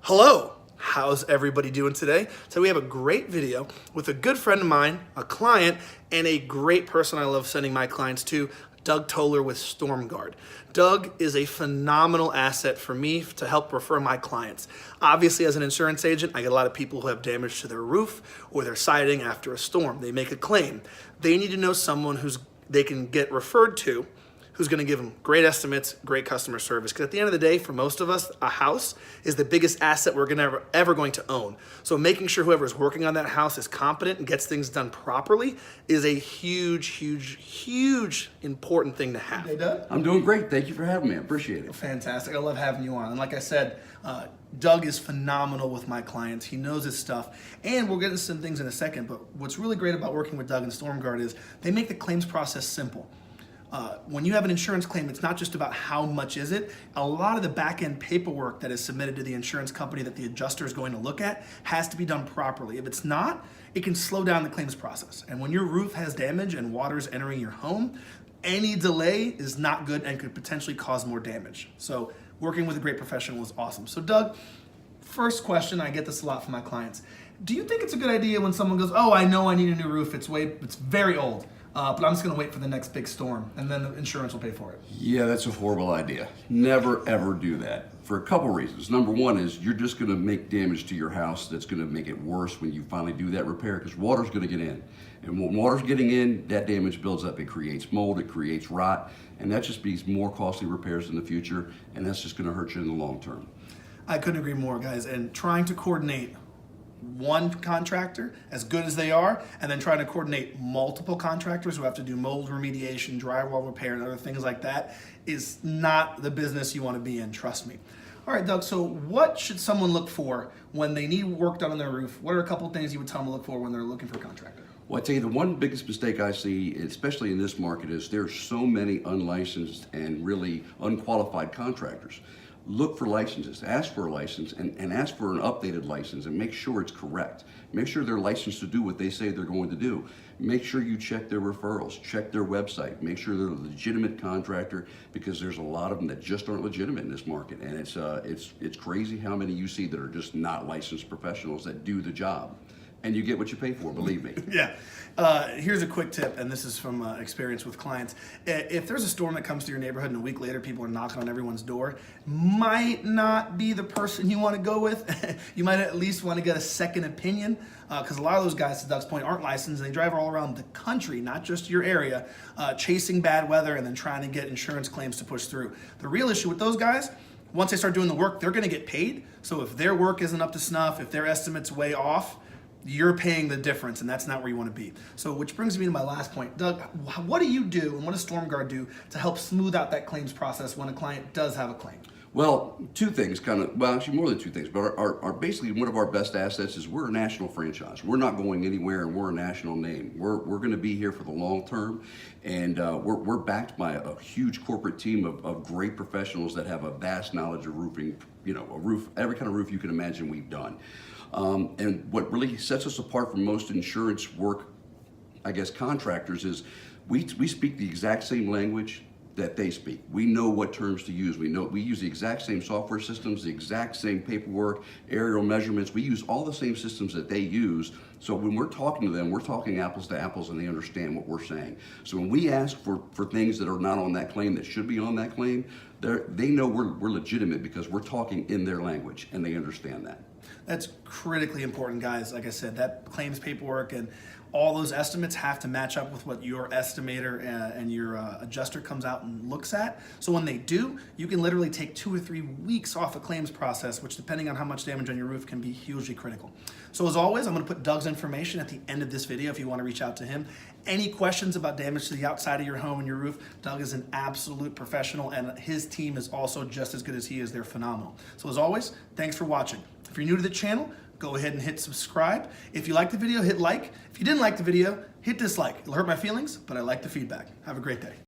Hello, how's everybody doing today? So we have a great video with a good friend of mine, a client, and a great person I love sending my clients to, Doug Toler with Storm Guard. Doug is a phenomenal asset for me to help refer my clients. Obviously, as an insurance agent, I get a lot of people who have damage to their roof or their siding after a storm. They make a claim. They need to know someone they can get referred to who's going to give them great estimates, great customer service. Because at the end of the day, for most of us, a house is the biggest asset we're ever going to own. So making sure whoever's working on that house is competent and gets things done properly is a huge important thing to have. Hey, Doug? I'm doing great. Thank you for having me. I appreciate it. Fantastic. I love having you on. And like I said, Doug is phenomenal with my clients. He knows his stuff. And we'll get into some things in a second, but what's really great about working with Doug and Storm Guard is they make the claims process simple. When you have an insurance claim, it's not just about how much is it. A lot of the back-end paperwork that is submitted to the insurance company that the adjuster is going to look at has to be done properly. If it's not, it can slow down the claims process. And when your roof has damage and water's entering your home, any delay is not good and could potentially cause more damage. So working with a great professional is awesome. So Doug, first question, I get this a lot from my clients. Do you think it's a good idea when someone goes, oh, I know I need a new roof, it's very old, but I'm just gonna wait for the next big storm and then the insurance will pay for it? Yeah, that's a horrible idea. Never ever do that for a couple reasons. Number one is you're just gonna make damage to your house that's gonna make it worse when you finally do that repair because water's gonna get in. And when water's getting in, that damage builds up. It creates mold, it creates rot, and that just means more costly repairs in the future, and that's just gonna hurt you in the long term. I couldn't agree more, guys. And trying to coordinate one contractor, as good as they are, and then trying to coordinate multiple contractors who have to do mold remediation, drywall repair, and other things like that is not the business you want to be in, trust me. All right, Doug, so what should someone look for when they need work done on their roof? What are a couple of things you would tell them to look for when they're looking for a contractor? Well, I tell you, the one biggest mistake I see, especially in this market, is there's so many unlicensed and really unqualified contractors. Look for licenses, ask for a license, and ask for an updated license and make sure it's correct. Make sure they're licensed to do what they say they're going to do. Make sure you check their referrals, check their website, make sure they're a legitimate contractor because there's a lot of them that just aren't legitimate in this market. And it's crazy how many you see that are just not licensed professionals that do the job. And you get what you pay for, believe me. Yeah. Here's a quick tip, and this is from experience with clients. If there's a storm that comes to your neighborhood and a week later people are knocking on everyone's door, might not be the person you want to go with. You might at least want to get a second opinion because a lot of those guys, to Doug's point, aren't licensed and they drive all around the country, not just your area, chasing bad weather and then trying to get insurance claims to push through. The real issue with those guys, once they start doing the work, they're going to get paid. So if their work isn't up to snuff, if their estimate's way off, you're paying the difference, and that's not where you want to be. So which brings me to my last point. Doug, what do you do and what does Storm Guard do to help smooth out that claims process when a client does have a claim? Well, two things well, actually more than two things, but our basically one of our best assets is we're a national franchise. We're not going anywhere and we're a national name. We're going to be here for the long term, and we're backed by a huge corporate team of great professionals that have a vast knowledge of roofing, every kind of roof you can imagine we've done. And what really sets us apart from most insurance work, I guess, contractors is we speak the exact same language that they speak. We know what terms to use. We use the exact same software systems, the exact same paperwork, aerial measurements. We use all the same systems that they use. So when we're talking to them, we're talking apples to apples and they understand what we're saying. So when we ask for things that are not on that claim that should be on that claim, they know we're legitimate because we're talking in their language and they understand that. That's critically important, guys. Like I said, that claims paperwork and all those estimates have to match up with what your estimator and your adjuster comes out and looks at. So when they do, you can literally take 2 or 3 weeks off a claims process, which depending on how much damage on your roof can be hugely critical. So as always, I'm gonna put Doug's information at the end of this video if you wanna reach out to him. Any questions about damage to the outside of your home and your roof, Doug is an absolute professional and his team is also just as good as he is. They're phenomenal. So as always, thanks for watching. If you're new to the channel, go ahead and hit subscribe. If you liked the video, hit like. If you didn't like the video, hit dislike. It'll hurt my feelings, but I like the feedback. Have a great day.